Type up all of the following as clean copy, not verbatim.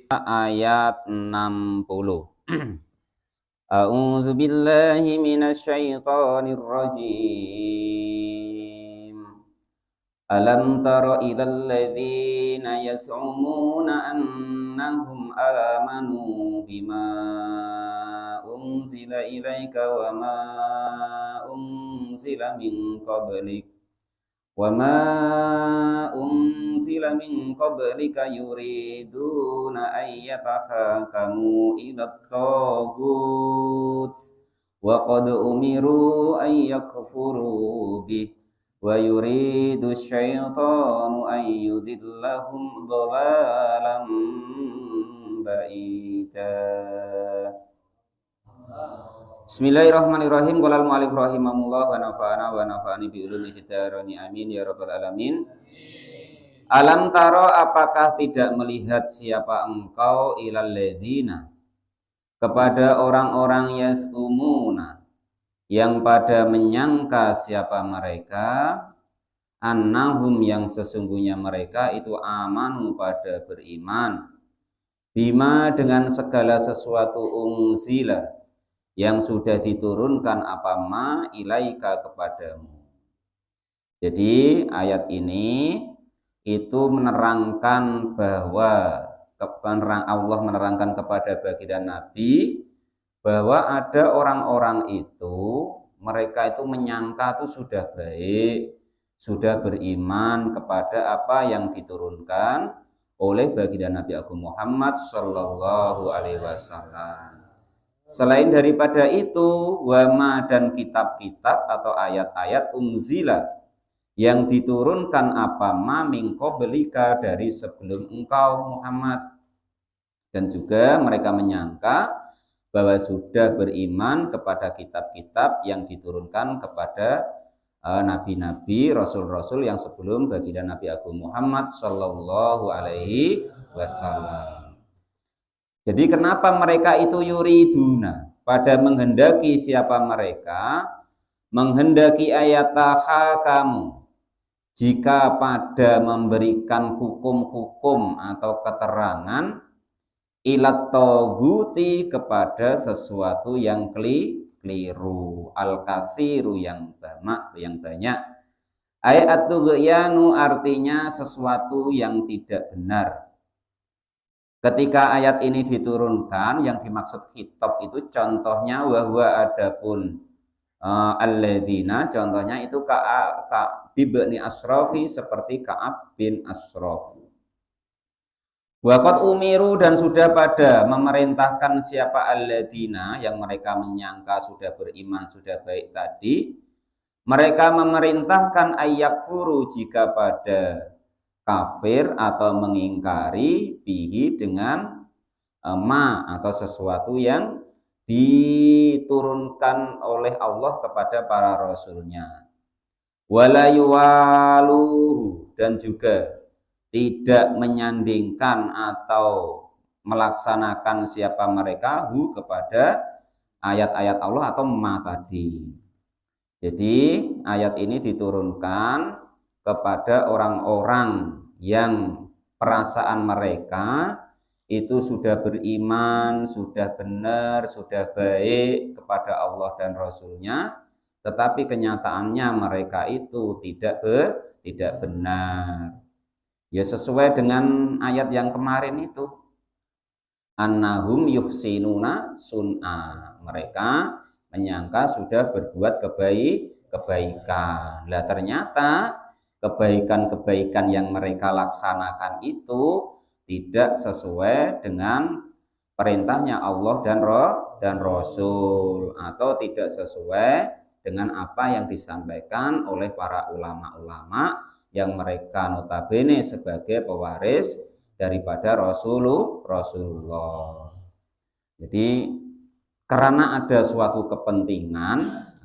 Ayat 60. A'udzu billahi minasy syaithanir rajim. Alam tara ilal ladzina yas'umuna annahum amanu bima unzila ilaika wa ma unzila min qablik وَمَا أُنْزِلَ مِنْ قَبْلِكَ يُرِيدُونَ أَنْ يَتَحَاكَمُوا إِلَى الطَّاغُوتِ وَقَدْ أُمِرُوا أَنْ يَكْفُرُوا بِهِ وَيُرِيدُ الشَّيْطَانُ أَنْ يُضِلَّهُمْ ضَلَالًا بَعِيدًا. Bismillahirrahmanirrahim. Qala al-mu'allif rahimahullah wa nafa'ani bi ulumi fitarani amin ya rabbal alamin. Alam taro, apakah tidak melihat siapa engkau ilal ladzina, kepada orang-orang yas'umuna, yang pada menyangka siapa mereka, annahum, yang sesungguhnya mereka itu amanu, pada beriman, bima, dengan segala sesuatu, unzila, yang sudah diturunkan, apa ma, ilaika, kepadamu. Jadi ayat ini itu menerangkan bahwa Allah menerangkan kepada baginda Nabi bahwa ada orang-orang itu, mereka itu menyangka itu sudah baik, sudah beriman kepada apa yang diturunkan oleh baginda Nabi Agung Muhammad Shallallahu Alaihi Wasallam. Selain daripada itu, wama, dan kitab-kitab atau ayat-ayat unzila, yang diturunkan, apa ma, min qablika, dari sebelum engkau Muhammad. Dan juga mereka menyangka bahwa sudah beriman kepada kitab-kitab yang diturunkan kepada nabi-nabi, rasul-rasul yang sebelum baginda Nabi Agung Muhammad Shallallahu Alaihi Wasallam. Jadi kenapa mereka itu yuriduna, pada menghendaki siapa mereka, menghendaki ayataha kamu, jika pada memberikan hukum-hukum atau keterangan, ilat toguti, kepada sesuatu yang keliru, al-kasiru, yang banyak. Ayat tughyanu, artinya sesuatu yang tidak benar. Ketika ayat ini diturunkan, yang dimaksud khitab itu contohnya wahwa, adapun alladzina, contohnya itu Ka'ab bin Asrafi, seperti Ka'ab bin Asraf. Waqad umiru, dan sudah pada memerintahkan siapa alladzina, yang mereka menyangka sudah beriman, sudah baik tadi, mereka memerintahkan ayyakfuru, jika pada kafir atau mengingkari, bihi, dengan ma, atau sesuatu yang diturunkan oleh Allah kepada para rasulnya. Wala yuwaluhu, dan juga tidak menyandingkan atau melaksanakan siapa mereka hu, kepada ayat-ayat Allah atau ma tadi. Jadi ayat ini diturunkan kepada orang-orang yang perasaan mereka itu sudah beriman, sudah benar, sudah baik kepada Allah dan Rasulnya, tetapi kenyataannya mereka itu tidak benar. Ya sesuai dengan ayat yang kemarin itu, annahum yuhsinuna sun'a, mereka menyangka sudah berbuat kebaikan. Lah ternyata kebaikan-kebaikan yang mereka laksanakan itu tidak sesuai dengan perintahnya Allah dan Rasul, atau tidak sesuai dengan apa yang disampaikan oleh para ulama-ulama yang mereka notabene sebagai pewaris daripada Rasulullah. Jadi karena ada suatu kepentingan,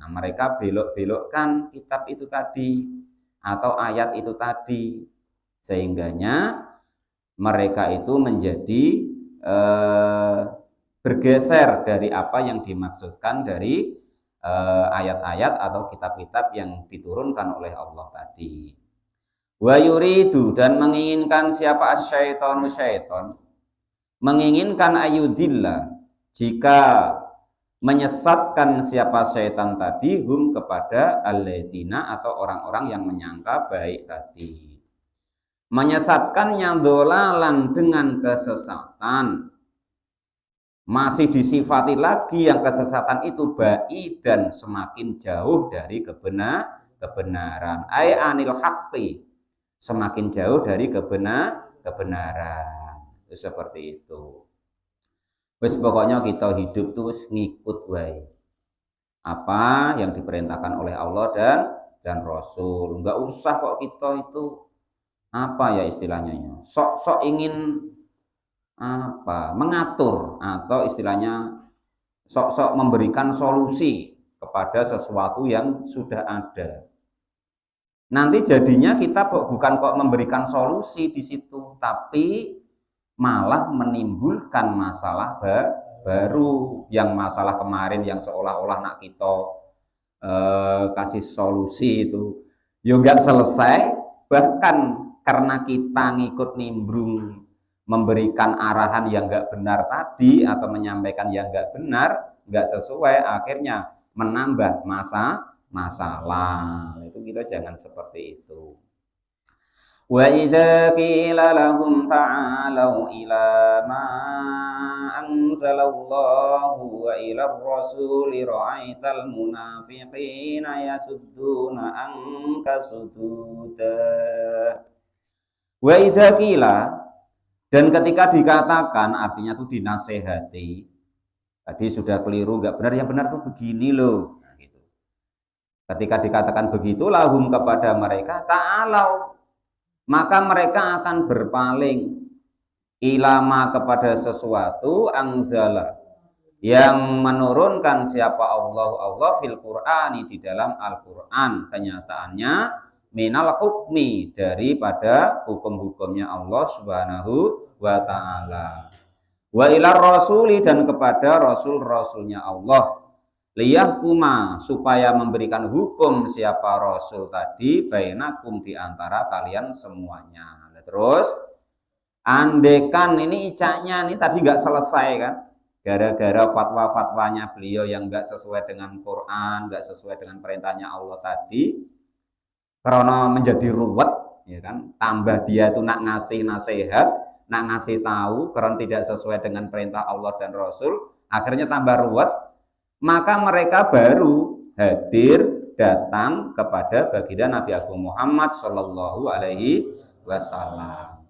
mereka belok-belokkan kitab itu tadi atau ayat itu tadi, sehingganya mereka itu menjadi bergeser dari apa yang dimaksudkan dari ayat-ayat atau kitab-kitab yang diturunkan oleh Allah tadi. Wa yuridu, dan menginginkan siapa asyaitonu, syaiton, menginginkan ayudillah, jika menyesatkan siapa syaitan tadi, hum kepada alladzina atau orang-orang yang menyangka baik tadi. Menyesatkannya dolalan dengan kesesatan, masih disifati lagi yang kesesatan itu ba'i dan semakin jauh dari kebenaran. Ai anil haqqi, semakin jauh dari kebenaran. Itu seperti itu. Wis pokoknya kita hidup tuh ngikut wae apa yang diperintahkan oleh Allah dan Rasul. Enggak usah kok kita itu apa ya istilahnya ya, sok-sok ingin apa mengatur atau istilahnya sok-sok memberikan solusi kepada sesuatu yang sudah ada. Nanti jadinya kita bukan kok memberikan solusi di situ, tapi malah menimbulkan masalah baru. Yang masalah kemarin yang seolah-olah nak kita kasih solusi itu ya nggak selesai, bahkan karena kita ngikut nimbrung memberikan arahan yang nggak benar tadi atau menyampaikan yang nggak benar, nggak sesuai, akhirnya menambah masalah. Itu kita jangan seperti itu. Wa idza qila lahum ta'alu ila ma anzalallahu wa ila ar-rasuli ra'aital munafiqina yasudduna anka sududa. Wa idza qila, dan ketika dikatakan, artinya itu dinasehati, tadi sudah keliru, nggak benar, yang benar tuh begini loh. Nah, gitu. Ketika dikatakan begitu, lahum kepada mereka, ta'alau, maka mereka akan berpaling ilama kepada sesuatu anzala, yang menurunkan siapa Allah fil Qur'ani, di dalam Al-Qur'an. Kenyataannya minal hukmi, daripada hukum-hukumnya Allah Subhanahu wa ta'ala, wa ilar rasuli, dan kepada rasul-rasulnya Allah, liyahkuma, supaya memberikan hukum siapa rasul tadi, bainakum, di antara kalian semuanya. Terus andekan ini icaknya ini tadi nggak selesai kan, gara-gara fatwa-fatwanya beliau yang nggak sesuai dengan Quran, nggak sesuai dengan perintahnya Allah tadi, karena menjadi ruwet, ya kan, tambah dia itu nak ngasih nasihat, nak ngasih tahu karena tidak sesuai dengan perintah Allah dan Rasul, akhirnya tambah ruwet. Maka mereka baru hadir datang kepada baginda Nabi Agung Muhammad Shallallahu Alaihi Wasallam.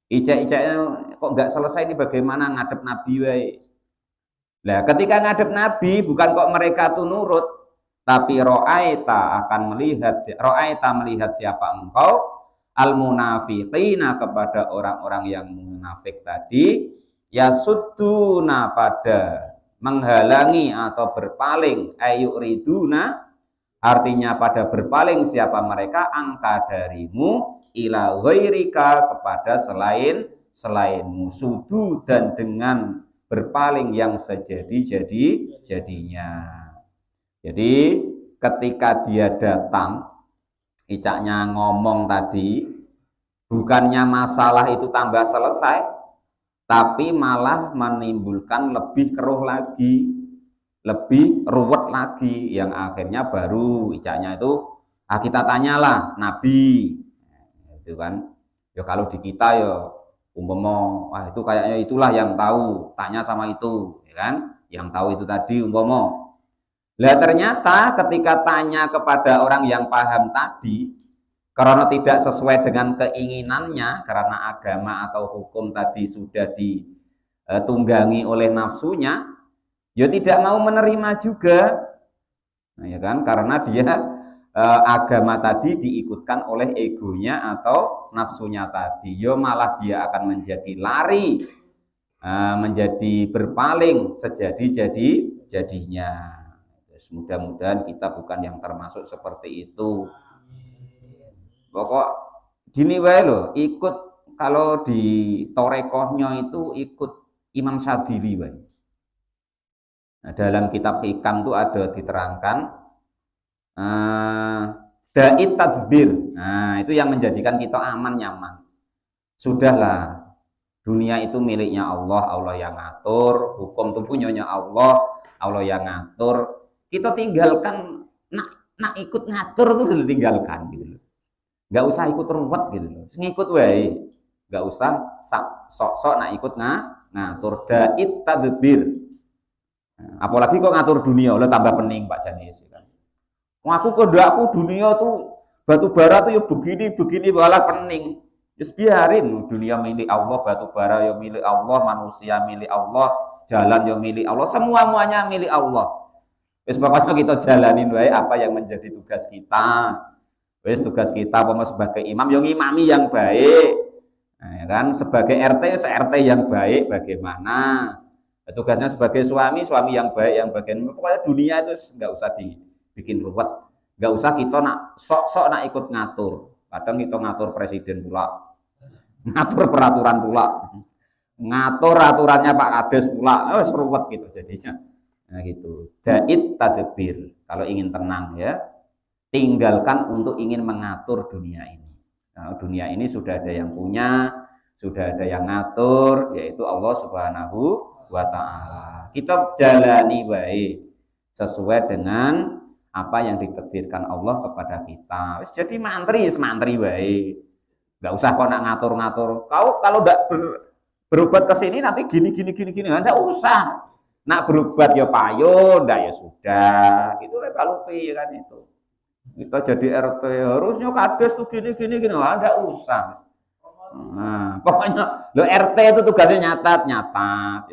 Icek-iceknya kok nggak selesai, ini bagaimana ngadep Nabi wae. Nah, ketika ngadep Nabi, bukan kok mereka tuh nurut, tapi ro'aita melihat siapa engkau, al munafiqina, kepada orang-orang yang munafik tadi, yasudduna, pada menghalangi atau berpaling, ayuriduna, artinya pada berpaling siapa mereka, angka darimu, ila ghairika, kepada selainmu, sudu, dan dengan berpaling yang sejadi-jadinya. Jadi ketika dia datang, icaknya ngomong tadi, bukannya masalah itu tambah selesai, tapi malah menimbulkan lebih keruh lagi, lebih ruwet lagi, yang akhirnya baru icaknya itu kita tanyalah Nabi, itu kan. Ya kalau di kita ya umpama, wah itu kayaknya itulah yang tahu, tanya sama itu, ya kan, yang tahu itu tadi umpama. Lah ternyata ketika tanya kepada orang yang paham tadi, karena tidak sesuai dengan keinginannya, karena agama atau hukum tadi sudah ditunggangi oleh nafsunya, ya tidak mau menerima juga. Nah, ya kan, karena dia agama tadi diikutkan oleh egonya atau nafsunya tadi, ya malah dia akan menjadi lari, menjadi berpaling sejadi-jadinya. Mudah-mudahan kita bukan yang termasuk seperti itu. Pokok gini wae loh, ikut, kalau di torekohnya itu ikut Imam Syadzili wae. Nah, dalam kitab Hikam itu ada diterangkan da'it tadbir. Nah, itu yang menjadikan kita aman nyaman. Sudahlah, Dunia itu miliknya Allah, Allah yang ngatur. Hukum itu punyanya Allah, Allah yang ngatur. Kita tinggalkan, nak ikut ngatur itu dulu tinggalkan gitu loh. Nggak usah ikut ruwet gitu loh. Ngikut wae. Nggak usah sok-sok nak ikut ngatur. Dait tadbir. Apalagi kok ngatur dunia, lo tambah pening Pak Janis kan. Aku kodakku dunia tuh batu bara tuh ya begini malah pening. Just biarin, dunia milik Allah, batu bara ya milik Allah, manusia milik Allah, jalan ya milik Allah, semuanya milik Allah. Wis pokoknya kita jalanin wae apa yang menjadi tugas kita. Wis tugas kita sebagai imam yang ngimami yang baik. Nah, ya kan sebagai RT RT yang baik bagaimana? Tugasnya sebagai suami yang baik yang bagaimana? Pokoknya dunia itu nggak usah dibikin ruwet. Nggak usah kita nak sok-sok nak ikut ngatur. Kadang kita ngatur presiden pula. Ngatur peraturan pula, ngatur aturannya Pak Kades pula, seruwet gitu jadinya. Nah gitu. Dait tadbir. Kalau ingin tenang ya, tinggalkan untuk ingin mengatur dunia ini. Nah, dunia ini sudah ada yang punya, sudah ada yang ngatur, yaitu Allah Subhanahu wa Ta'ala. Kita jalani baik sesuai dengan apa yang ditakdirkan Allah kepada kita. Jadi mantri baik. Nggak usah kau nak ngatur-ngatur. Kau kalau tidak berobat ke sini nanti gini. Nggak usah. Nak berobat ya payo, ndak ya sudah. Itu Pak Lupi kan itu. Kita jadi RT harusnya kades tuh gini. Nggak usah. Nah, pokoknya lo RT itu tugasnya nyatat ya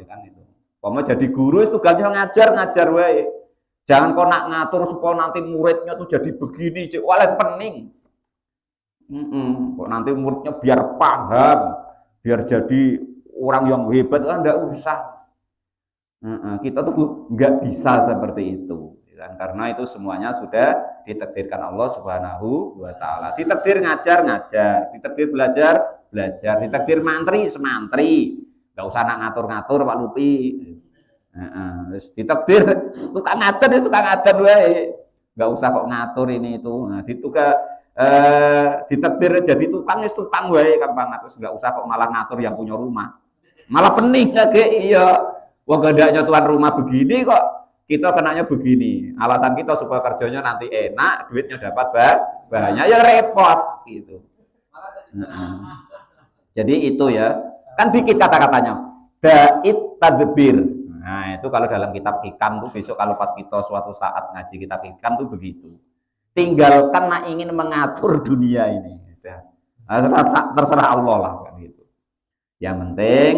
kan itu. Pokoknya jadi guru itu tugasnya ngajar wae. Jangan kau nak ngatur supaya nanti muridnya tuh jadi begini, wales pening. Kok nanti muridnya biar paham, biar jadi orang yang hebat, enggak usah. Kita tuh nggak bisa seperti itu, karena itu semuanya sudah ditakdirkan Allah Subhanahu wa Ta'ala. Ditakdir ngajar, ditakdir belajar, ditakdir mantri, semantri. Nggak usah nak ngatur-ngatur Pak Lupi. Ditakdir tukang ngajar wae. Nggak usah kok ngatur ini itu. Nah, ditakdir jadi tukang wae gampang, terus nggak usah kok malah ngatur yang punya rumah, malah pening kayak iya. Wah gadaknya tuan rumah begini kok kita kenanya begini, alasan kita supaya kerjanya nanti enak, duitnya dapat banyak, ya repot gitu. Jadi itu ya kan dikit kata-katanya dait tadbir. Nah itu kalau dalam kitab hikam tuh besok kalau pas kita suatu saat ngaji kitab hikam tuh begitu. Tinggalkan nak ingin mengatur dunia ini. Terserah Allah lah kan gitu. Yang penting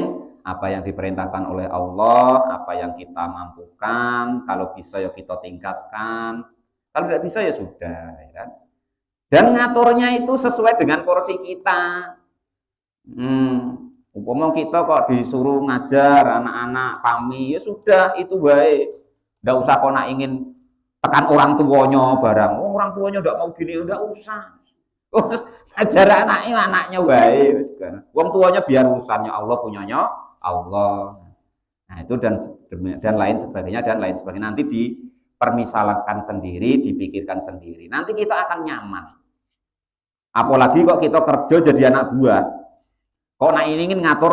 apa yang diperintahkan oleh Allah, apa yang kita mampukan, kalau bisa ya kita tingkatkan. Kalau tidak bisa ya sudah, ya kan? Dan ngaturnya itu sesuai dengan porsi kita. Umpama kita kok disuruh ngajar anak-anak kami, ya sudah itu baik. Tidak usah kok nak ingin tekan orang tuanya barang. Orang tuanya enggak mau gini, enggak usah. Ajar anaknya baik. Orang tuanya biar urusannya Allah punyanya Allah. Nah, itu dan lain sebagainya nanti dipermisalkan sendiri, dipikirkan sendiri. Nanti kita akan nyaman. Apalagi kok kita kerja jadi anak buah. Kok nak ingin ngatur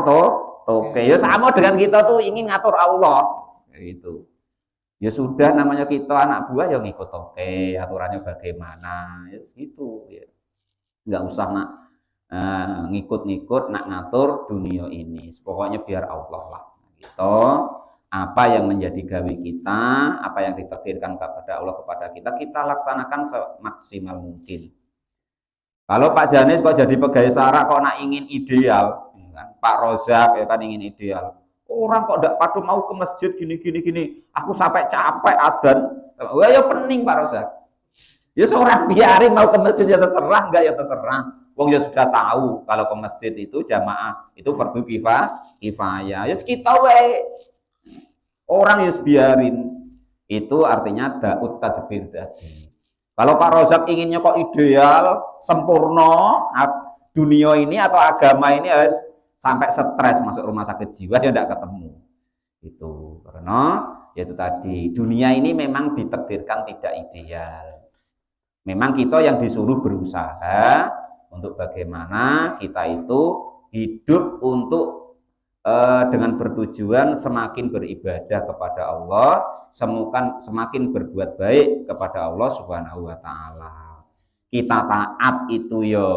oke. Ya sama dengan kita tuh ingin ngatur Allah. Itu. Ya sudah namanya kita anak buah ya ngikut aturannya bagaimana ya gitu ya. Nggak usah nak ngikut-ngikut nak ngatur dunia ini. Pokoknya biar Allah lah gitu. Apa yang menjadi gawe kita, apa yang ditakdirkan kepada Allah kepada kita laksanakan semaksimal mungkin. Kalau Pak Janis kok jadi pegawai SARA kok nak ingin ideal, kan? Pak Rozak ya kan ingin ideal. Orang kok tidak padu mau ke masjid gini. Aku sampai capek adzan. Wah ya pening Pak Rozak. Ya seorang biarin mau ke masjid ya terserah, enggak ya terserah. Wong ya sudah tahu kalau ke masjid itu jamaah itu fardu kifayah. Ya kita wae. Orang ya biarin. Itu artinya da'ut tadbir tadi. Kalau Pak Rozak inginnya kok ideal, sempurna, dunia ini atau agama ini harus sampai stres masuk rumah sakit jiwa ya tidak ketemu. Itu karena yaitu tadi dunia ini memang ditakdirkan tidak ideal. Memang kita yang disuruh berusaha untuk bagaimana kita itu hidup untuk dengan bertujuan semakin beribadah kepada Allah, semakin berbuat baik kepada Allah Subhanahu wa taala. Kita taat itu yo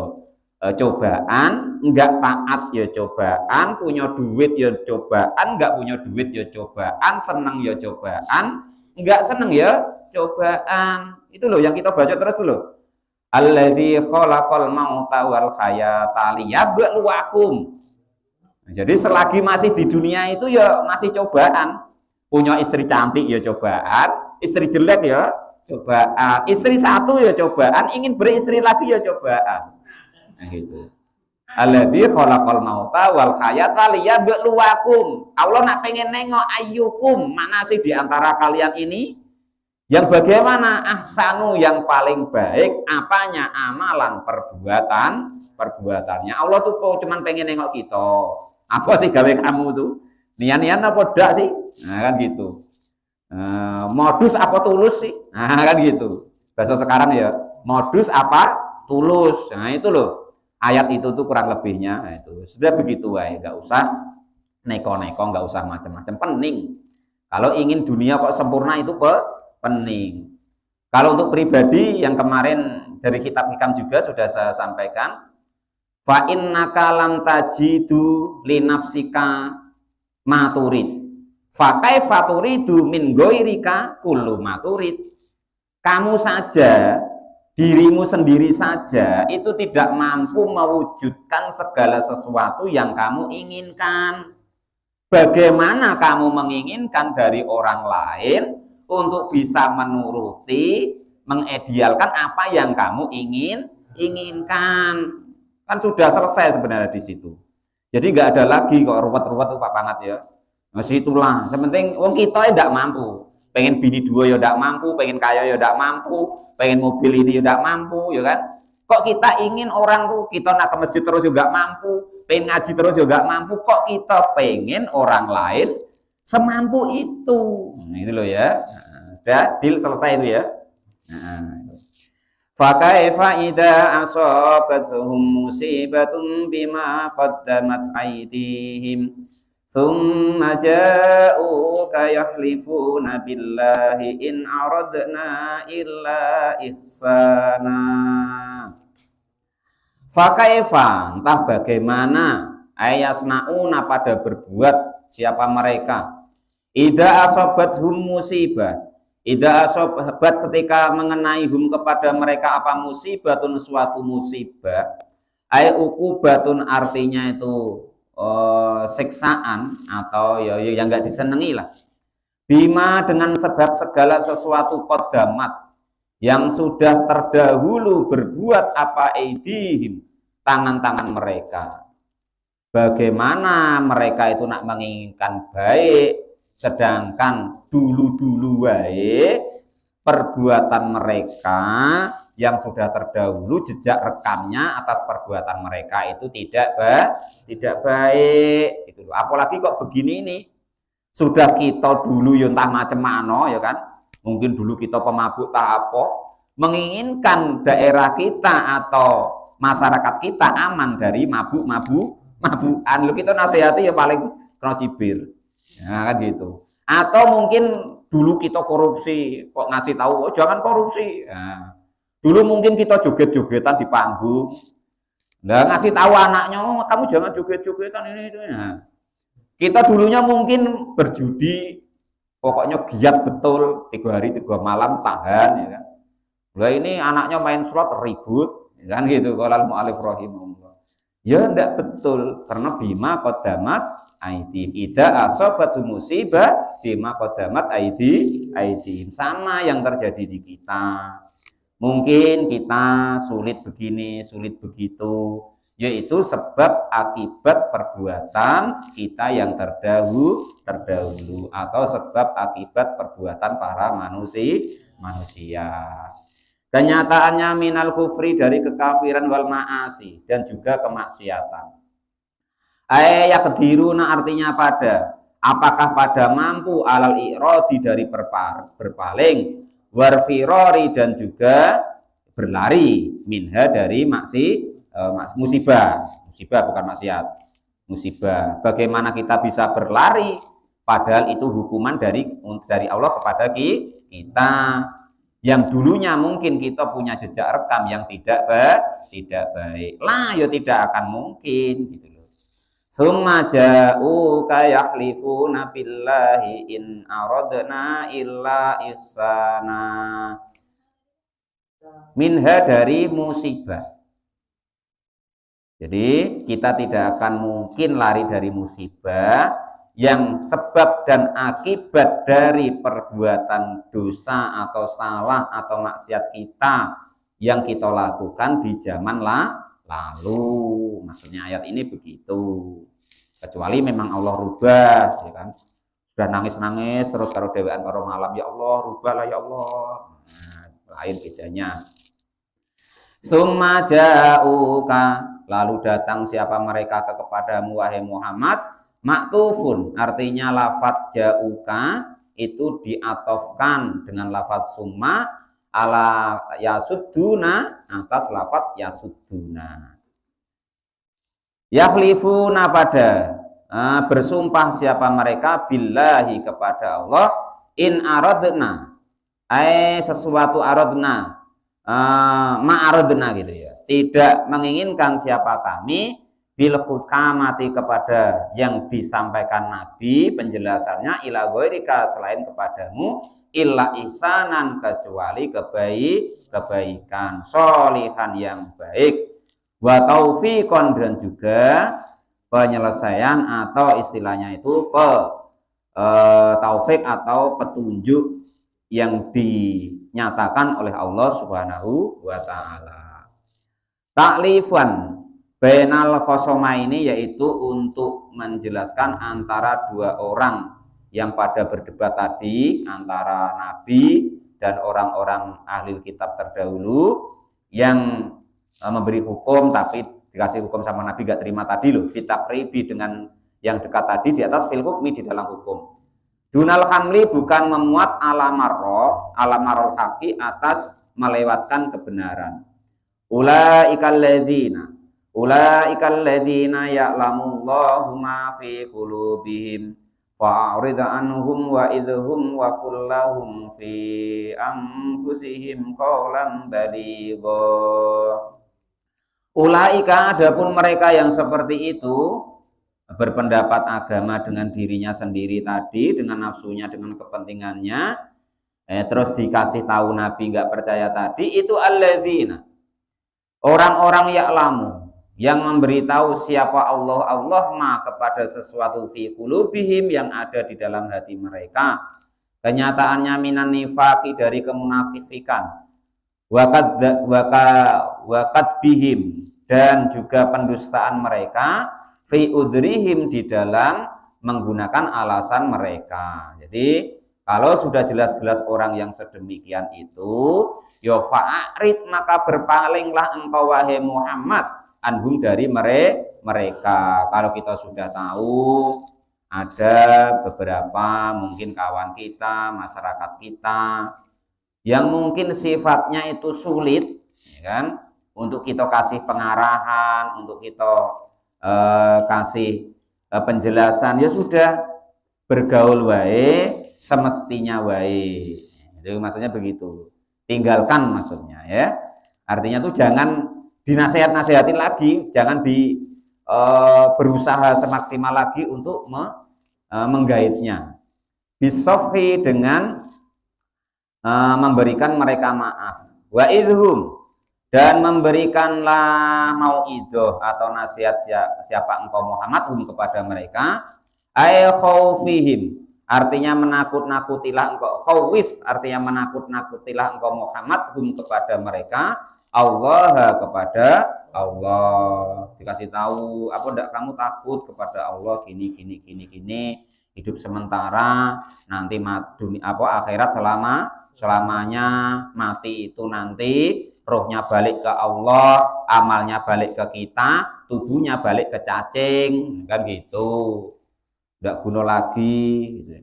cobaan, enggak taat ya cobaan, punya duit ya cobaan, enggak punya duit ya cobaan, seneng ya cobaan, enggak seneng ya cobaan. Itu loh yang kita baca terus tuh loh. Alladzi khalaqal mauta wal hayata liyabluwakum. Jadi selagi masih di dunia itu ya masih cobaan. Punya istri cantik ya cobaan, istri jelek ya cobaan, istri satu ya cobaan, ingin beristri lagi ya cobaan. Nah gitu. Alladzi khalaqal mauta wal hayata liyabluwakum. Allah nak pengen nengok ayyukum, mana sih di antara kalian ini yang bagaimana ahsanu yang paling baik apanya amalan perbuatannya. Allah tuh cuman pengen nengok kita. Apa sih gawe kamu tuh? Nian-nian apa dak sih? Nah kan gitu. Modus apa tulus sih? Nah kan gitu. Bahasa sekarang ya, modus apa tulus. Nah itu loh. Ayat itu tuh kurang lebihnya. Nah, itu sudah begitu wae, nggak usah neko-neko, nggak usah macam-macam. Pening. Kalau ingin dunia kok sempurna itu pening. Kalau untuk pribadi yang kemarin dari kitab hikam juga sudah saya sampaikan, fa innaka lam tajidu li nafsika maturid. Fa kaifa turidu min ghairika kullu maturid. Kamu saja, dirimu sendiri saja itu tidak mampu mewujudkan segala sesuatu yang kamu inginkan. Bagaimana kamu menginginkan dari orang lain untuk bisa menuruti, mengidealkan apa yang kamu inginkan? Kan sudah selesai sebenarnya di situ. Jadi nggak ada lagi kok ruwet-ruwet tuh Pak Pangat ya. Masih itulah. Yang penting wong kita tidak mampu. Pengen bini dua ya tidak mampu, pengen kaya ya tidak mampu, pengen mobil ini ya tidak mampu, ya kan? Kok kita ingin orang tuh kita nak ke masjid terus juga mampu, pengen ngaji terus juga mampu, kok kita pengen orang lain semampu itu. Nah, itu loh ya. Udah deal selesai itu ya. Fakaifa idza asabathum musibatun bima qaddamat aydihim thumma ja'uka yahlifuna billahi in aradna illa ihsana. Fakaifa, entah bagaimana ayasnauna pada berbuat siapa mereka idza asabathum musibah. Idza asabat ketika mengenai hum kepada mereka apa musibatun suatu musibah. Ai uqubatun artinya itu siksaan atau ya yang enggak disenangi lah. Bima dengan sebab segala sesuatu qaddamat yang sudah terdahulu berbuat apa aidihim tangan-tangan mereka. Bagaimana mereka itu nak menginginkan baik sedangkan dulu-dulu wae perbuatan mereka yang sudah terdahulu jejak rekamnya atas perbuatan mereka itu tidak baik itu. Apalagi kok begini nih, sudah kita dulu ya entah macam mana ya kan, mungkin dulu kita pemabuk tak apa, menginginkan daerah kita atau masyarakat kita aman dari mabukan. Lu kita nasihati ya paling kena cibir. Ya kan gitu. Atau mungkin dulu kita korupsi, kok ngasih tahu oh, jangan korupsi. Nah, dulu mungkin kita joget-jogetan di panggung. Nah, ngasih tahu anaknya, oh, kamu jangan joget-jogetan ini itu. Nah, kita dulunya mungkin berjudi, pokoknya giat betul 3 hari 3 malam tahan ya kan. Lah ini anaknya main slot ribut, ya kan gitu. Kalau mu'alif rahimahullah. Ya enggak betul karena bima qaddamat aidihim idza asabat musibah bima qaddamat aidihim. Sama yang terjadi di kita. Mungkin kita sulit begini, sulit begitu, yaitu sebab akibat perbuatan kita yang terdahulu atau sebab akibat perbuatan para manusia. Kenyataannya minal kufri dari kekafiran wal ma'asi dan juga kemaksiatan. Yaqdiruna artinya pada, apakah pada mampu alal i'radi dari berpaling, warfirori dan juga berlari minha dari musibah bukan maksiat. musibah. Bagaimana kita bisa berlari padahal itu hukuman dari Allah kepada kita yang dulunya mungkin kita punya jejak rekam yang tidak baik. Lah ya tidak akan mungkin gitu loh. Summa ja'uka yahlifuna billahi in aradna illa ihsana. Minha dari musibah. Jadi kita tidak akan mungkin lari dari musibah yang sebab dan akibat dari perbuatan dosa atau salah atau maksiat kita yang kita lakukan di zaman lalu. Maksudnya ayat ini begitu. Kecuali memang Allah rubah, ya kan? Sudah nangis-nangis terus kalau dewean karo malam, ya Allah rubahlah ya Allah. Nah, lain bedanya. Summa ja'uka, lalu datang siapa mereka kepadamu wahai Muhammad. Maktufun artinya lafadz ja'uka itu diatofkan dengan lafadz summa ala yasudduna atas lafadz yasudduna. Yahlifuna pada bersumpah siapa mereka billahi kepada Allah in aradna sesuatu aradna ma'aradna gitu ya, tidak menginginkan siapa kami bil hukamati kepada yang disampaikan Nabi penjelasannya ila ghairika selain kepadamu illa ihsanan kecuali kebaikan sholihan yang baik wa taufiqon dan juga penyelesaian atau istilahnya itu taufik atau petunjuk yang dinyatakan oleh Allah Subhanahu wa taala. Taklifan bainal khosoma ini yaitu untuk menjelaskan antara dua orang yang pada berdebat tadi antara Nabi dan orang-orang ahli kitab terdahulu yang memberi hukum tapi dikasih hukum sama Nabi gak terima tadi loh, fitakribi dengan yang dekat tadi di atas fil hukmi di dalam hukum. Dunal hamli bukan memuat alamarul haqi atas melewatkan kebenaran. Ulaikal ladzina ya'lamullahu ma fi qulubihim fa'rid anhum wa idhum wa qul lahum fi anfusihim qawlan baligha. Ulaika adapun mereka yang seperti itu berpendapat agama dengan dirinya sendiri tadi, dengan nafsunya, dengan kepentingannya, terus dikasih tahu Nabi nggak percaya tadi, itu alladzina orang-orang ya'lamu yang memberitahu siapa Allah ma kepada sesuatu fi qulubihim yang ada di dalam hati mereka. Kenyataannya minan nifaqi dari kemunafikan. Wakat bihim dan juga pendustaan mereka fi udrihim di dalam menggunakan alasan mereka. Jadi kalau sudah jelas-jelas orang yang sedemikian itu ya fa'arid maka berpalinglah engkau wahai Muhammad anhum dari mereka. Kalau kita sudah tahu ada beberapa mungkin kawan kita, masyarakat kita yang mungkin sifatnya itu sulit, ya kan? Untuk kita kasih pengarahan, untuk kita kasih penjelasan, ya sudah bergaul wae, semestinya wae. Jadi maksudnya begitu. Tinggalkan maksudnya ya. Artinya tuh jangan dinasehat-nasehatin lagi, jangan berusaha semaksimal lagi untuk menggaitnya. Bisofhi dengan memberikan mereka maaf, wa idhum dan memberikanlah mauidhah atau nasihat siapa engkau Muhammad kepada mereka ay khaufihim artinya menakut-nakutilah engkau, khawif artinya menakut-nakutilah engkau Muhammad kepada mereka Allah kepada Allah, dikasih tahu apa ndak kamu takut kepada Allah gini hidup sementara nanti akhirat selamanya mati itu nanti rohnya balik ke Allah, amalnya balik ke kita, tubuhnya balik ke cacing, kan gitu. Enggak guna lagi gitu.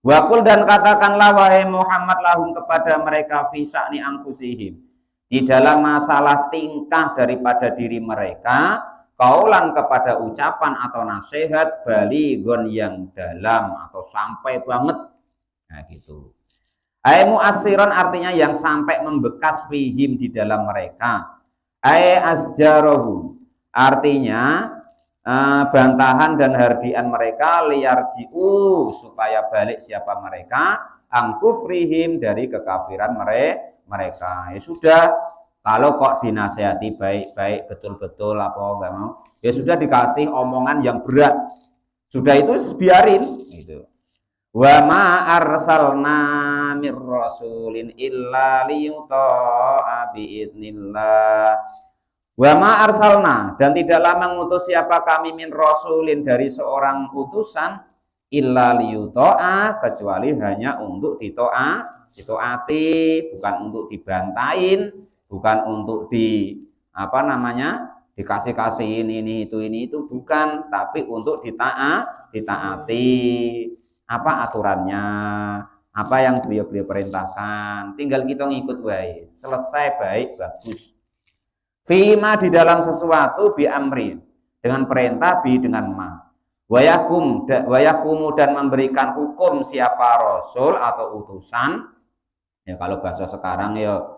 Waqul dan katakanlah wahai Muhammad lahum kepada mereka fi sa'ni anfusihim di dalam masalah tingkah daripada diri mereka kaulan kepada ucapan atau nasihat balighon yang dalam atau sampai banget. Nah gitu. Ai mu'assiran artinya yang sampai membekas fihim di dalam mereka. Ai asjarohum artinya bantahan dan hardian mereka liyarji'u supaya balik siapa mereka angkufrihim dari kekafiran mereka. Ya sudah, kalau kok dinasehati baik-baik betul-betul apa enggak mau, ya sudah dikasih omongan yang berat. Sudah itu biarin gitu. Wa ma arsalna mir rasulin illa liyuta'a biidznillah. Wa ma arsalna dan tidaklah mengutus siapa kami min rasulin dari seorang utusan illa liyuta'a kecuali hanya untuk ditaati, bukan untuk dibantain, bukan untuk dikasih-kasihin ini itu bukan, tapi untuk ditaati. Apa aturannya, apa yang beliau perintahkan, tinggal kita ngikut baik, selesai baik bagus. Fima di dalam sesuatu bi amri dengan perintah bi dengan ma. Wayakumu dan memberikan hukum siapa rasul atau utusan. Ya kalau bahasa sekarang ya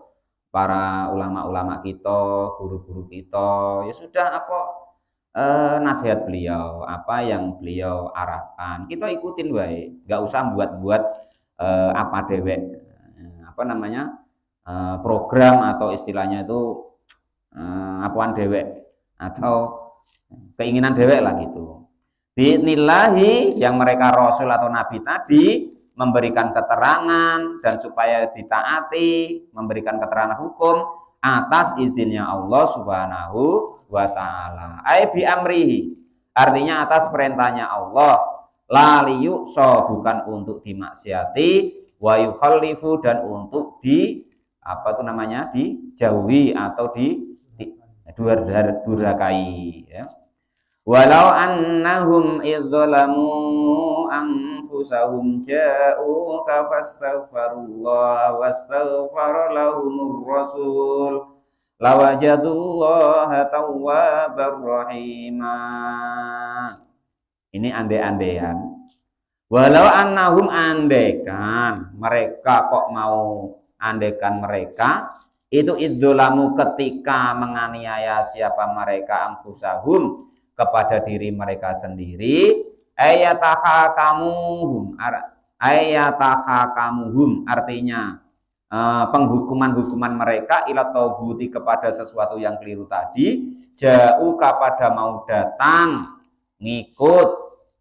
para ulama-ulama kita, guru-guru kita, ya sudah apa nasihat beliau, apa yang beliau arahkan, kita ikutin baik, nggak usah buat-buat apa dewek, program atau istilahnya itu apaan dewek atau keinginan dewek lah gitu. Bi'nillahi yang mereka rasul atau nabi tadi memberikan keterangan dan supaya ditaati, memberikan keterangan hukum atas izinnya Allah Subhanahu wa ta'ala. Ai bi amrihi artinya atas perintahnya Allah, la liyu'sa bukan untuk dimaksiati, wa yukhallifu dan untuk dijauhi atau durakai ya. Walau annahum idzalamu anfusahum ja'uka fastaghfirullaha wastaghfara lahumur rasul lawajadullaha tawwabar rahima. Ini andai-andaian. Walau annahum andekan mereka kok mau andekan mereka itu idzalamu ketika menganiaya siapa mereka anfusahum kepada diri mereka sendiri, ayatahakamuhum artinya penghukuman mereka ila taubuti kepada sesuatu yang keliru tadi, jauh kepada mau datang ngikut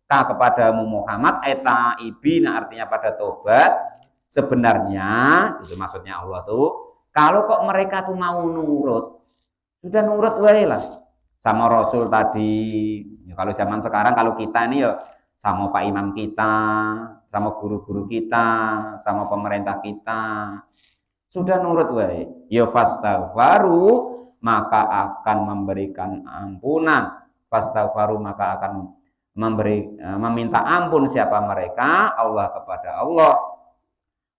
kepadamu Muhammad, taibina artinya pada tobat. Sebenarnya itu maksudnya Allah tuh, kalau kok mereka tuh mau nurut, sudah nurut wae lah sama Rasul tadi. Ya, kalau zaman sekarang kalau kita ini ya sama Pak Imam kita, sama guru-guru kita, sama pemerintah kita, sudah nurut wae. Ya fastaghfaru maka akan memberikan ampunan. Fastaghfaru maka akan meminta ampun siapa mereka Allah kepada Allah.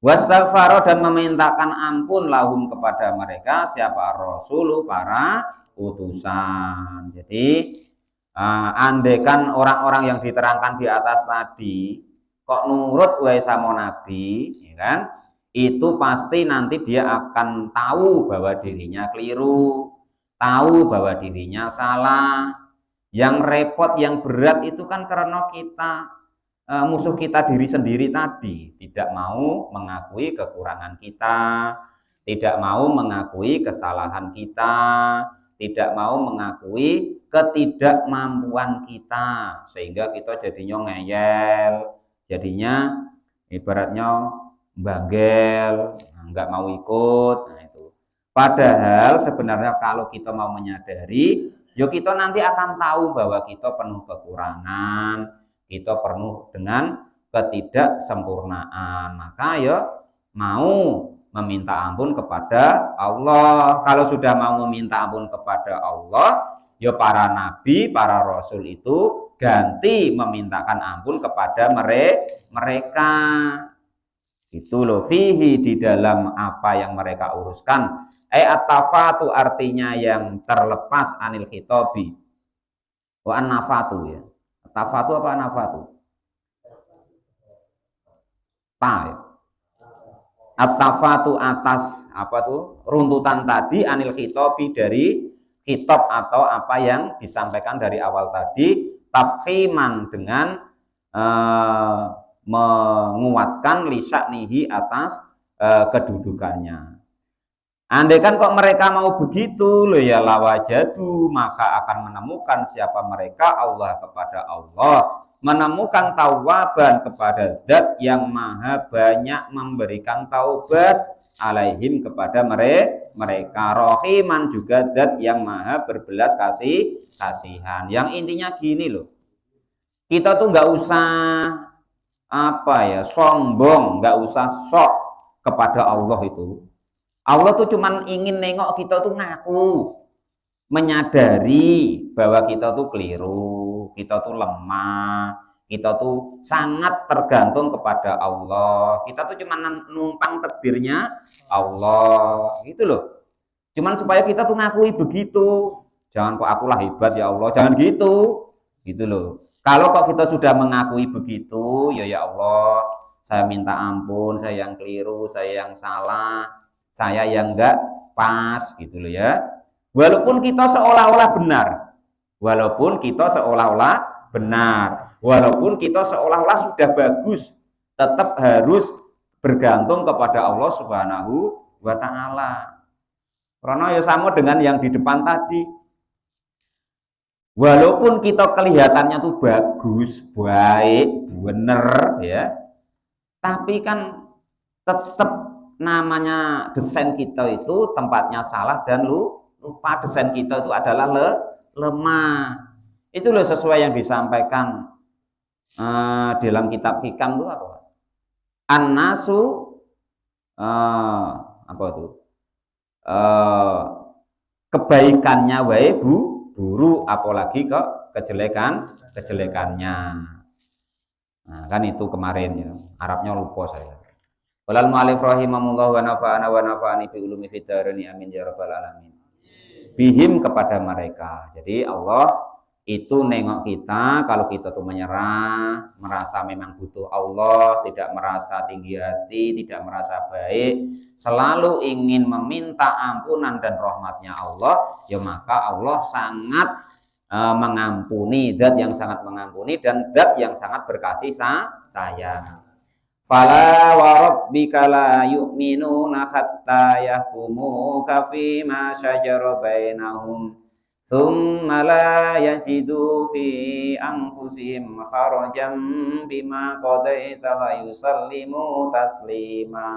Wastaghfaro dan memintakan ampun lahum kepada mereka siapa Rasul para utusan. Jadi andekan orang-orang yang diterangkan di atas tadi kok nurut wae sama Nabi, ya kan? Itu pasti nanti dia akan tahu bahwa dirinya keliru, tahu bahwa dirinya salah. Yang repot, yang berat itu kan karena kita musuh kita diri sendiri tadi tidak mau mengakui kekurangan kita, tidak mau mengakui kesalahan kita, tidak mau mengakui ketidakmampuan kita, sehingga kita jadinya ngeyel, jadinya ibaratnya banggel, nggak mau ikut. Nah itu. Padahal sebenarnya kalau kita mau menyadari, yuk kita nanti akan tahu bahwa kita penuh kekurangan, kita penuh dengan ketidaksempurnaan. Maka ya mau meminta ampun kepada Allah. Kalau sudah mau meminta ampun kepada Allah, ya para nabi, para rasul itu ganti memintakan ampun kepada mereka. Itu loh, fihi di dalam apa yang mereka uruskan. At-tafatu artinya yang terlepas anil khitobi, Wa an-nafatu ya. Tafatu apa nafatu? Ta ya. At-tafatu atas apa tuh? Runtutan tadi anil khitobi dari khitab atau apa yang disampaikan dari awal tadi, tafkhiman dengan menguatkan lisaknihi atas kedudukannya. Andai kan kok mereka mau begitu loh ya lawajadu, maka akan menemukan siapa mereka Allah kepada Allah, menemukan taubaban kepada zat yang maha banyak memberikan taubat alaihim kepada mereka, rohiman juga zat yang maha berbelas kasihan. Yang intinya gini loh, kita tuh nggak usah apa ya sombong, nggak usah sok kepada Allah itu. Allah tuh cuman ingin nengok kita tuh ngaku, menyadari bahwa kita tuh keliru, kita tuh lemah, kita tuh sangat tergantung kepada Allah. Kita tuh cuman numpang takdirnya Allah, gitu loh. Cuman supaya kita tuh ngakui begitu. Jangan kok akulah hebat ya Allah, jangan gitu. Gitu loh. Kalau kok kita sudah mengakui begitu, ya Allah, saya minta ampun, saya yang keliru, saya yang salah, saya yang enggak pas gitu loh ya. Walaupun kita seolah-olah benar, walaupun kita seolah-olah benar, walaupun kita seolah-olah sudah bagus, tetap harus bergantung kepada Allah Subhanahu wa Ta'ala. Karena ya sama dengan yang di depan tadi. Walaupun kita kelihatannya tuh bagus, baik, bener ya, tapi kan tetap namanya desain kita itu tempatnya salah dan lupa desain kita itu adalah lemah. Itu loh sesuai yang disampaikan dalam kitab hikam itu apa? An-nasu apa itu? Kebaikannya wae buruk, apalagi kok kejelekannya. Nah, kan itu kemarin ya. Arabnya lupa saya. Walal mu'alif rahimahullah wa nafa'ani bi ulumi fid daraini amin ya rabbal alamin. Bihim kepada mereka. Jadi Allah itu nengok kita kalau kita tuh menyerah, merasa memang butuh Allah, tidak merasa tinggi hati, tidak merasa baik, selalu ingin meminta ampunan dan rahmatnya Allah, ya maka Allah sangat mengampuni, zat yang sangat mengampuni dan zat yang sangat berkasih sayang. Fala wa rabbika la yu'minuna hatta yahkumuka fima syajara bainahum thumma la yajidu fi anfusihim harajan bima qadaita wa yusallimu taslima.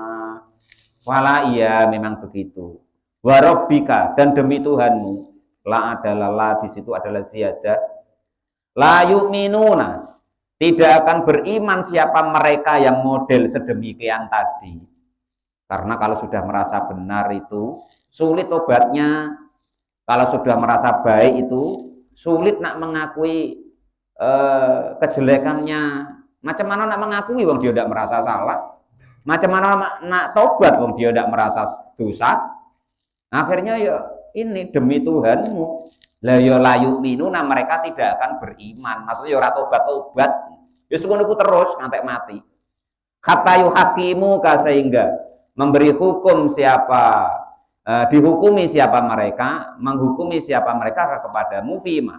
Fala iya memang begitu. Wa rabbika dan demi Tuhanmu, la adalah la di situ adalah ziyadah. La yu'minuna tidak akan beriman siapa mereka yang model sedemikian tadi. Karena kalau sudah merasa benar itu sulit tobatnya. Kalau sudah merasa baik itu sulit nak mengakui kejelekannya. Macam mana nak mengakui wong dia tidak merasa salah? Macam mana nak tobat wong dia tidak merasa dosa? Akhirnya ya ini demi Tuhanmu. Lah ya layu minuna mereka tidak akan beriman. Maksudnya ya ora tobat-tobat. Ya ngono terus ngantek mati. Hatta yuhakimu sehingga memberi hukum siapa dihukumi siapa mereka, menghukumi siapa mereka kepada mufima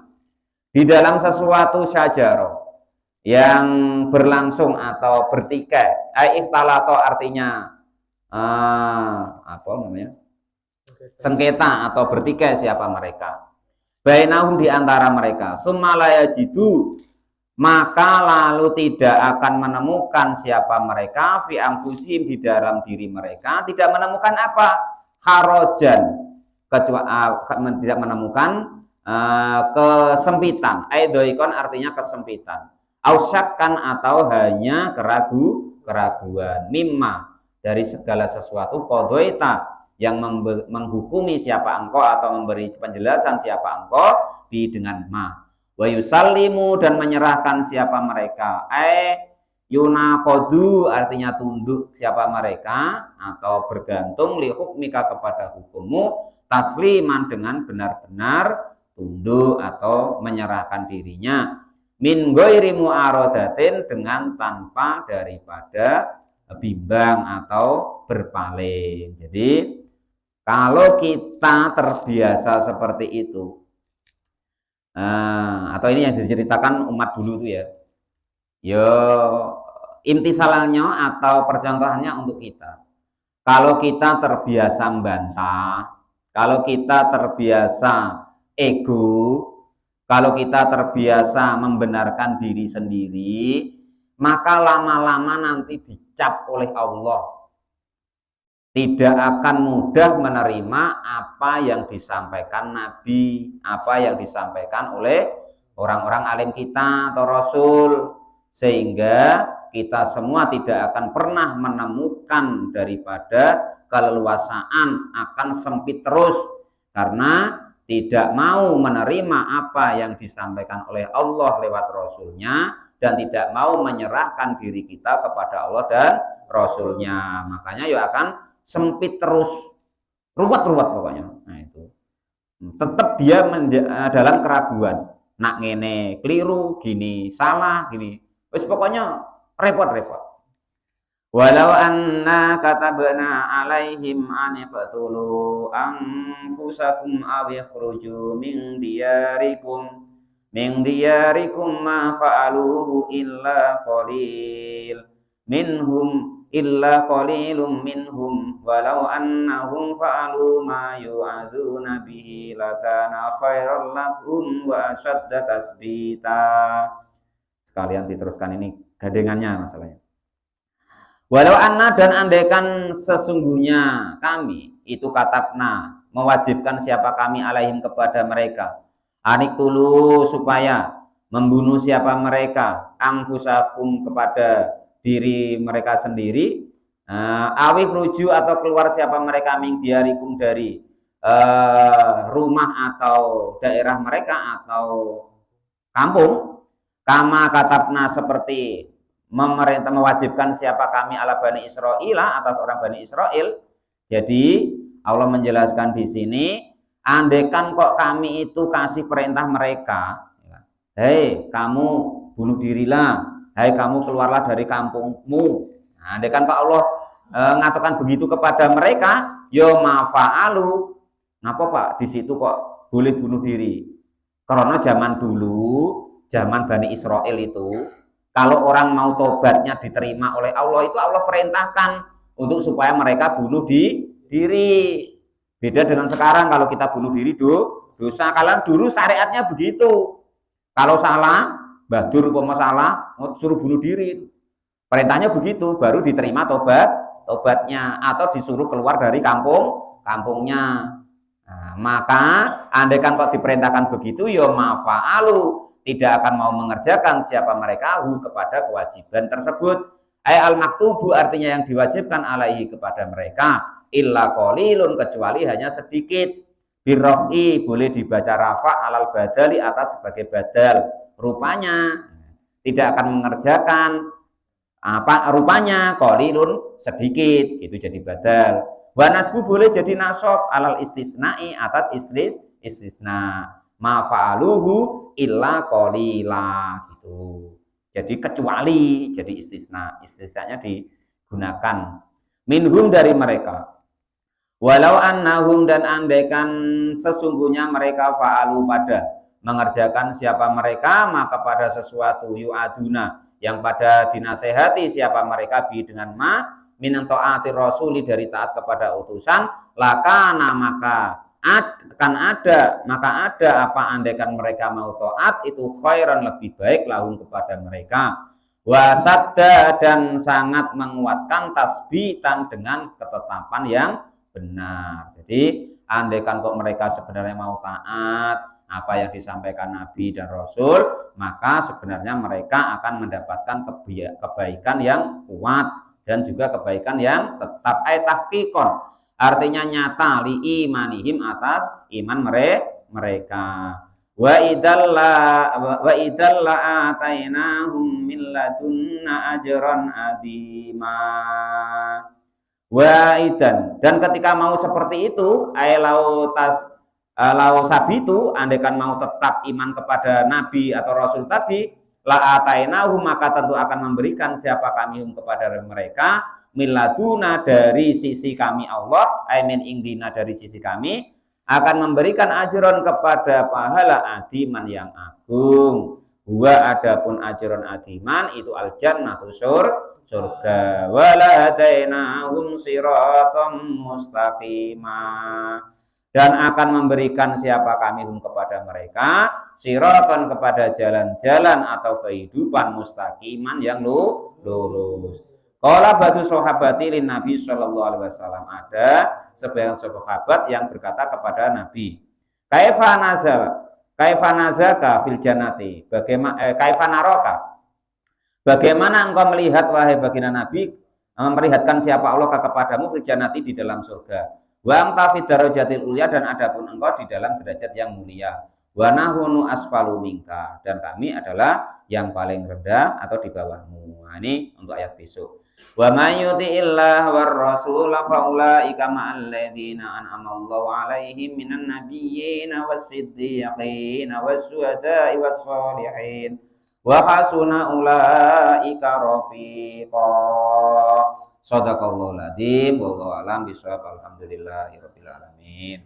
di dalam sesuatu syajaroh yang berlangsung atau bertikai. Ikhtalato artinya apa namanya? Sengketa atau bertikai siapa mereka. Bainahum di antara mereka, summalaya jidu maka lalu tidak akan menemukan siapa mereka fi anfusihim di dalam diri mereka tidak menemukan apa harajan kecuali tidak menemukan kesempitan aidoikon artinya kesempitan ausyakan atau hanya keraguan mimma dari segala sesuatu kodoita yang menghukumi siapa engkau atau memberi penjelasan siapa engkau bi dengan ma wa yusallimu dan menyerahkan siapa mereka yunakodu artinya tunduk siapa mereka atau bergantung li hukmika kepada hukummu tasliman dengan benar-benar tunduk atau menyerahkan dirinya, min ghairi mu'aradatin, dengan tanpa daripada bimbang atau berpaling. Jadi kalau kita terbiasa seperti itu, atau ini yang diceritakan umat dulu itu ya, yo intisalannya atau percontohannya untuk kita. Kalau kita terbiasa membantah, kalau kita terbiasa ego, kalau kita terbiasa membenarkan diri sendiri, maka lama-lama nanti dicap oleh Allah. Tidak akan mudah menerima apa yang disampaikan Nabi, apa yang disampaikan oleh orang-orang alim kita atau Rasul, sehingga kita semua tidak akan pernah menemukan daripada keleluasaan, akan sempit terus karena tidak mau menerima apa yang disampaikan oleh Allah lewat Rasulnya, dan tidak mau menyerahkan diri kita kepada Allah dan Rasulnya. Makanya ya akan sempit terus, ruwet-ruwet pokoknya. Nah itu tetap dia dalam keraguan, nak ngene keliru, gini salah, gini wis pokoknya repot-repot. Walau anna katabna alaihim an yaqtulu anfusakum aw yakhruju min diyarikum ma fa'aluhu illa qalilum minhum walau annahum fa'alu ma yu'adzuna bihi lakana khairal lakum wa ashadda tasbita. Sekalian diteruskan ini gandengannya masalahnya. Walau anna, dan andaikan sesungguhnya kami itu katabna mewajibkan siapa kami alaihim kepada mereka, anik tulu supaya membunuh siapa mereka, angfusakum kepada diri mereka sendiri, awih ruju atau keluar siapa mereka min diarikum dari rumah atau daerah mereka atau kampung, kama katabna seperti memerintah mewajibkan siapa kami ala Bani Israil atas orang Bani Israel. Jadi Allah menjelaskan di sini, andaikan kok kami itu kasih perintah mereka, hei kamu bunuh dirilah, hei kamu keluarlah dari kampungmu. Nah, andaikan kok Allah ngatakan begitu kepada mereka, yo mafa'alu. Ngapa Pak di situ kok boleh bunuh diri? Karena zaman dulu, zaman Bani Israel itu, kalau orang mau tobatnya diterima oleh Allah, itu Allah perintahkan untuk supaya mereka bunuh diri. Beda dengan sekarang, kalau kita bunuh diri dosa. Kalau dulu syariatnya begitu. Kalau salah, badur umpama salah, suruh bunuh diri. Perintahnya begitu, baru diterima tobatnya atau disuruh keluar dari kampungnya. Nah, maka andaikan kok diperintahkan begitu, ya mafa'alu, tidak akan mau mengerjakan siapa mereka kepada kewajiban tersebut. Al maktubu artinya yang diwajibkan alaihi kepada mereka, illa qalilun kecuali hanya sedikit. Birraf'i boleh dibaca rafa alal badali atas sebagai badal. Rupanya tidak akan mengerjakan apa rupanya qalilun sedikit, itu jadi badal. Wa nasbu boleh jadi nasab alal istisna'i atas istisna. Ma fa'aluhu illa qalila gitu. Jadi kecuali, jadi istisnanya digunakan minhum dari mereka. Walau annahum, dan andaikan sesungguhnya mereka fa'alu pada mengerjakan siapa mereka maka pada sesuatu yu'aduna yang pada dinasehati siapa mereka bi dengan ma min ta'ati rasuli dari taat kepada utusan, lakana maka ada apa andaikan mereka mau taat itu khairan lebih baik lahum kepada mereka, wasadda dan sangat menguatkan tasbitan dengan ketetapan yang benar. Jadi andaikan kok mereka sebenarnya mau taat apa yang disampaikan Nabi dan Rasul, maka sebenarnya mereka akan mendapatkan kebaikan yang kuat dan juga kebaikan yang tetap. Tahqiqon artinya nyata, li imanihim atas iman mereka. Wa idalla atainahum min ladunna ajran adima. Wa idan, dan ketika mau seperti itu, ailau Lau sabitu, andaikan mau tetap iman kepada nabi atau rasul tadi, la atainahum, maka tentu akan memberikan siapa kami kepada mereka miladuna, dari sisi kami Allah, min indina, dari sisi kami, akan memberikan ajron kepada pahala adiman yang agung. Adapun ajron adiman itu al jannatu, surga. Wala hadainahum siratam mustaqimah, dan akan memberikan siapa kami kepada mereka siraton, kepada jalan-jalan atau kehidupan mustaqiman yang lurus. Qala batu sahabati lin Nabi sallallahu alaihi wasallam, ada sebagian sahabat yang berkata kepada Nabi, kaifa nazaka fil jannati, kaifa naraka, bagaimana engkau melihat wahai baginda Nabi, memperlihatkan siapa Allah kepadamu fil jannati, di dalam surga. Wa anta fi darajatil ulya, dan adapun engkau di dalam derajat yang mulia. Wa nahunu asfalu minka, dan kami adalah yang paling rendah atau di bawahmu. Nah, ini untuk ayat besok. Wa may yuti'illah war rasul fa ulaika ma'al ladzina an'ama Allahu 'alaihim minan nabiyyin was-siddiqin was-syuhada'i was-shalihin wa hasuna ulaika rafiqa. Shadaqallahul adzim, wallahu a'lam bishawab. Alhamdulillahirabbil alamin.